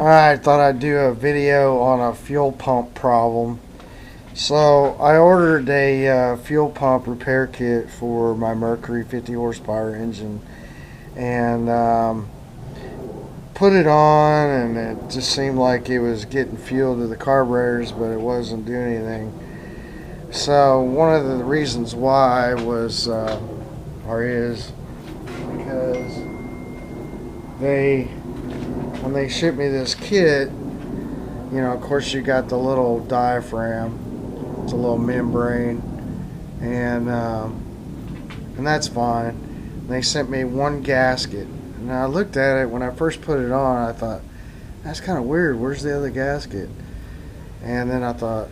Alright, thought I'd do a video on a fuel pump problem. So I ordered a fuel pump repair kit for my Mercury 50 horsepower engine and put it on, and it just seemed like it was getting fuel to the carburetors, but it wasn't doing anything. So one of the reasons why was or is because when they shipped me this kit, you know, of course you got the little diaphragm, it's a little membrane, and that's fine. They sent me one gasket, and I looked at it when I first put it on. I thought, that's kind of weird. Where's the other gasket? And then I thought,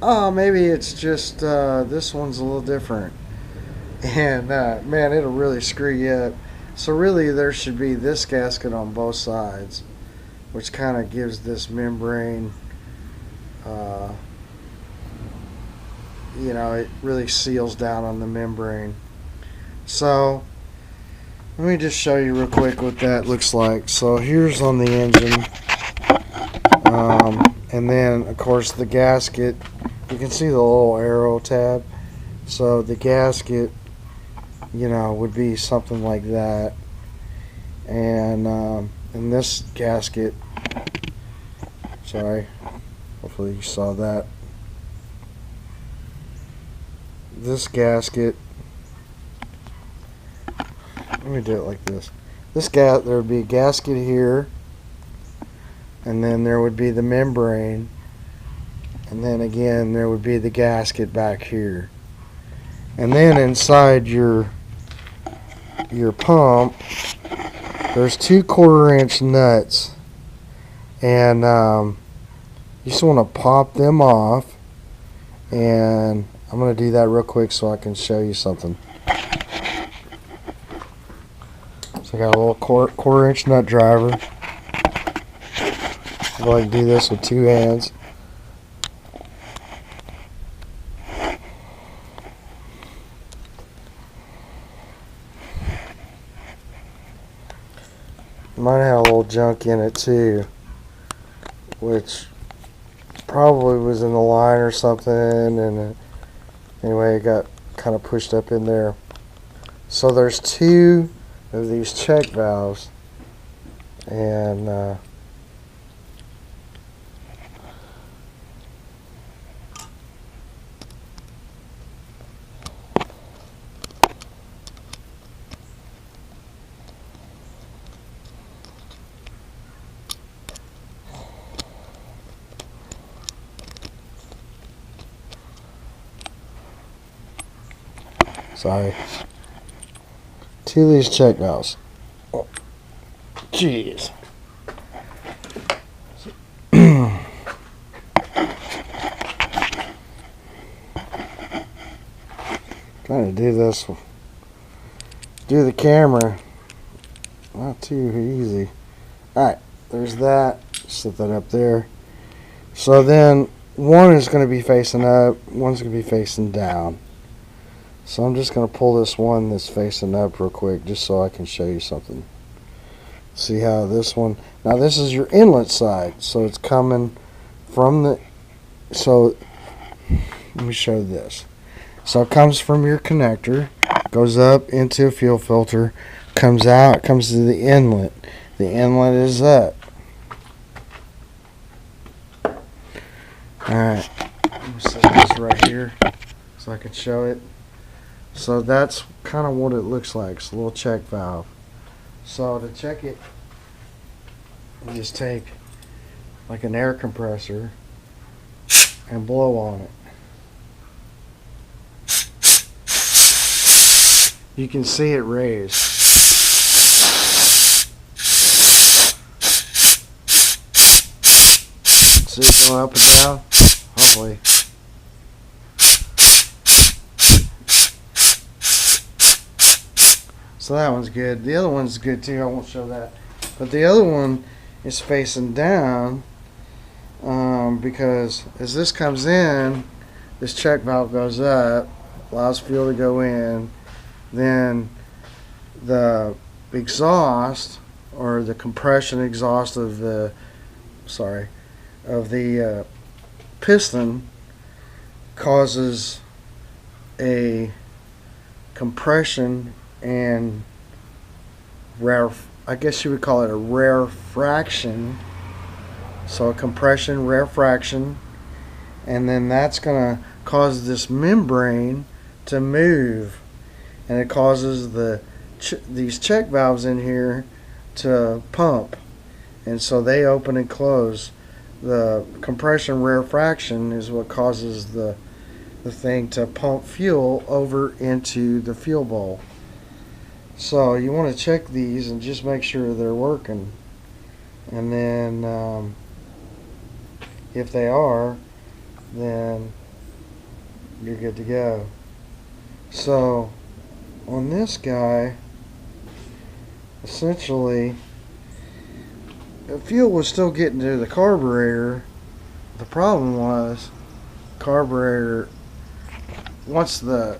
oh, maybe it's just this one's a little different. And man, it'll really screw you up. So really, there should be this gasket on both sides, which kind of gives this membrane, you know, it really seals down on the membrane. So let me just show you real quick what that looks like. So here's on the engine, and then of course the gasket, you can see the little arrow tab. So the gasket, you know, would be something like that, and this gasket, sorry, hopefully you saw that, this gasket, let me do it like this. There would be a gasket here, and then there would be the membrane, and then again there would be the gasket back here. And then inside your pump, there's 2 1/4-inch nuts, and you just want to pop them off, and I'm going to do that real quick so I can show you something. So I got a little 1/4-inch nut driver. I'll like do this with 2 hands. Might have a little junk in it too, which probably was in the line or something, and anyway, it got kind of pushed up in there. So there's 2 of these check valves, and sorry, 2 of these check valves. Oh, jeez. Trying to do this, do the camera, not too easy. Alright, there's that. Set that up there. So then one is going to be facing up, one's going to be facing down. So I'm just going to pull this one that's facing up real quick just so I can show you something. See how this one, now this is your inlet side, so it's coming from the, so let me show this. So it comes from your connector, goes up into a fuel filter, comes out, comes to the inlet. The inlet is up. Alright, I'm going to set this right here so I can show it. So that's kind of what it looks like. It's a little check valve. So to check it, you just take like an air compressor and blow on it. You can see it raise. See it going up and down? Hopefully. So that one's good. The other one's good too. I won't show that. But the other one is facing down because as this comes in, this check valve goes up, allows fuel to go in. Then the exhaust, or the compression exhaust of the sorry, of the piston causes a compression and I guess you would call it a rarefaction. So a compression, rarefaction, and then that's going to cause this membrane to move, and it causes these check valves in here to pump, and so they open and close. The compression rarefaction is what causes the thing to pump fuel over into the fuel bowl. So you want to check these and just make sure they're working, and then if they are, then you're good to go. So on this guy, essentially the fuel was still getting to the carburetor. The problem was carburetor, once the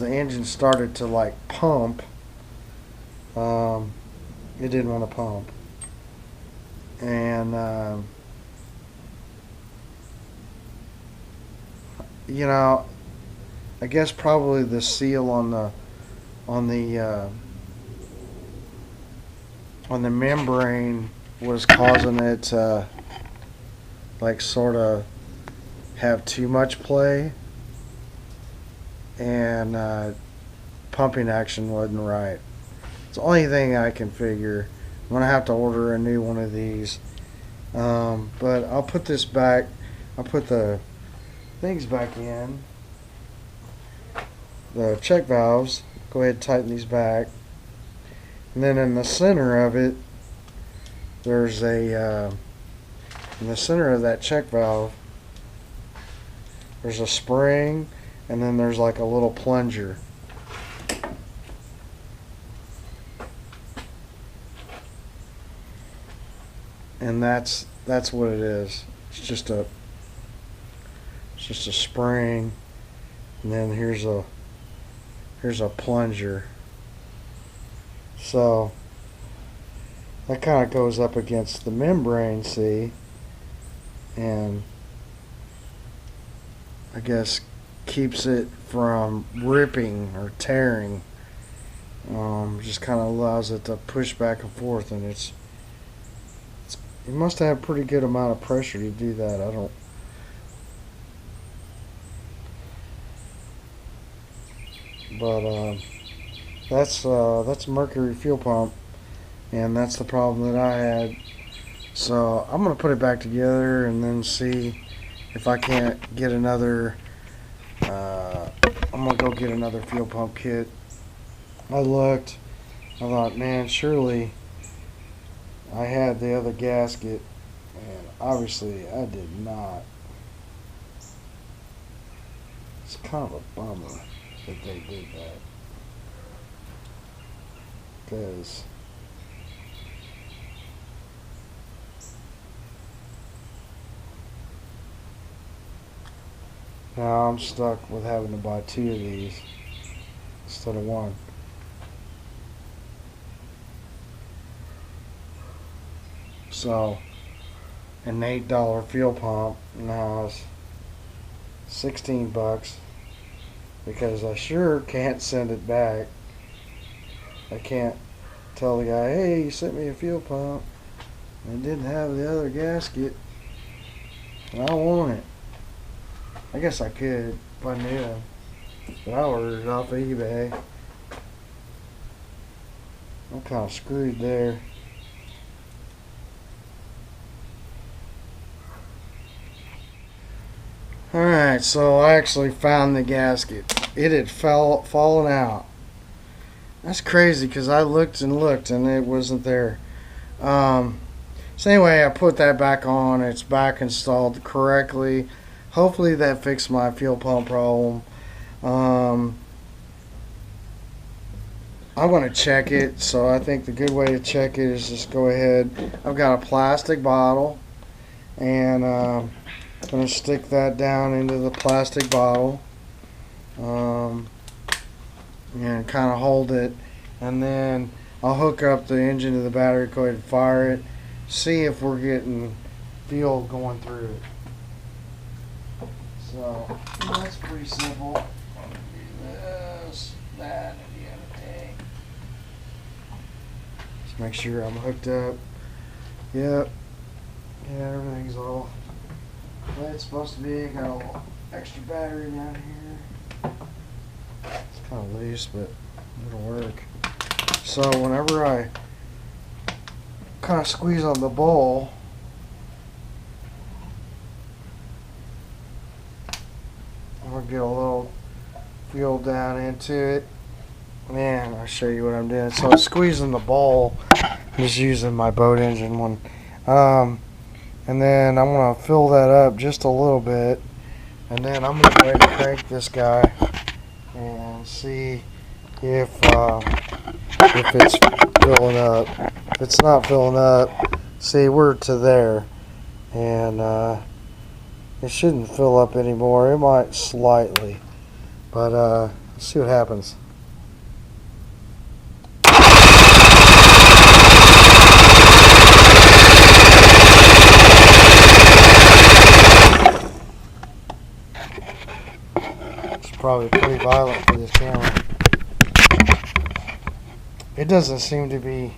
engine started to like pump, it didn't want to pump, and you know, I guess probably the seal on the membrane was causing it to like sort of have too much play, and pumping action wasn't right. It's the only thing I can figure. I'm gonna have to order a new one of these, but I'll put this back. I'll put the things back in, the check valves. Go ahead and tighten these back, and then in the center of it, there's a in the center of that check valve, there's a spring, and then there's like a little plunger. And that's what it is. It's just a spring, and then here's a plunger. So that kind of goes up against the membrane, see, and I guess keeps it from ripping or tearing. Just kind of allows it to push back and forth, and it must have a pretty good amount of pressure to do that. I don't. But that's Mercury fuel pump, and that's the problem that I had. So I'm gonna put it back together and then see if I can't get another. I'm gonna go get another fuel pump kit. I looked. I thought, man, surely I had the other gasket, and obviously I did not. It's kind of a bummer that they did that, because now I'm stuck with having to buy 2 of these instead of 1. So an $8 fuel pump now is $16, because I sure can't send it back. I can't tell the guy, hey, you sent me a fuel pump and didn't have the other gasket, and I want it. I guess I could if I knew, but I ordered it off of eBay. I'm kind of screwed there. Alright, so I actually found the gasket. It had fallen out. That's crazy, because I looked and looked and it wasn't there. So anyway, I put that back on. It's back installed correctly. Hopefully that fixed my fuel pump problem. I'm going to check it. So I think the good way to check it is just go ahead. I've got a plastic bottle, and I'm going to stick that down into the plastic bottle, and kind of hold it, and then I'll hook up the engine to the battery, go ahead and fire it, see if we're getting fuel going through it. So that's pretty simple. I'm gonna do this, that, and the other thing. Just make sure I'm hooked up. Yep. Yeah, everything's all the way it's supposed to be. Got a little extra battery down here. It's kind of loose, but it'll work. So whenever I kind of squeeze on the bowl, I'm going to get a little fuel down into it. Man, I'll show you what I'm doing. So I'm squeezing the bowl, just using my boat engine one. And then I'm going to fill that up just a little bit. And then I'm going to go ahead and crank this guy and see if it's filling up. If it's not filling up, see, we're to there. And it shouldn't fill up anymore. It might slightly. But let's see what happens. Probably pretty violent for this camera. It doesn't seem to be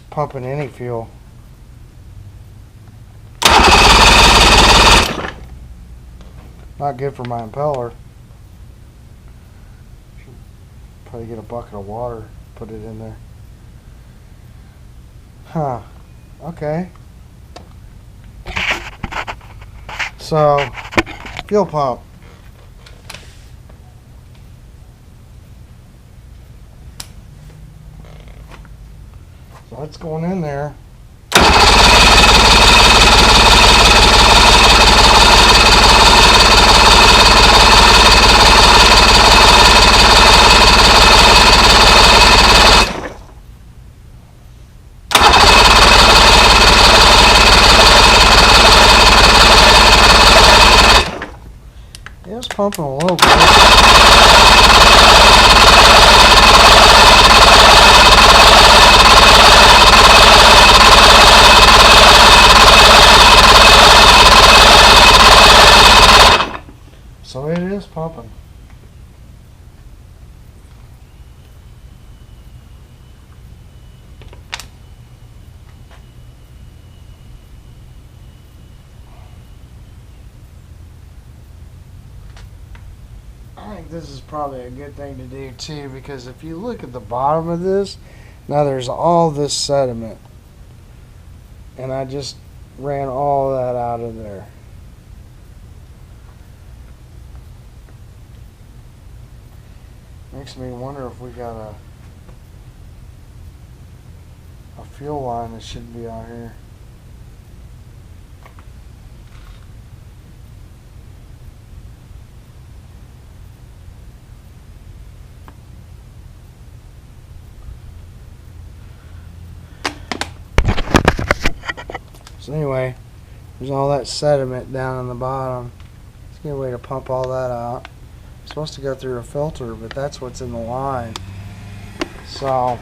pumping any fuel. Not good for my impeller. Should probably get a bucket of water, put it in there. Huh. Okay. So, fuel pump. So it's going in there. Yeah, it's pumping a little bit. So it is pumping. I think this is probably a good thing to do too, because if you look at the bottom of this, now there's all this sediment. And I just ran all that out of there. Makes me wonder if we got a fuel line that should be out here. So anyway, there's all that sediment down on the bottom. Let's get a way to pump all that out. It's supposed to go through a filter, but that's what's in the line. So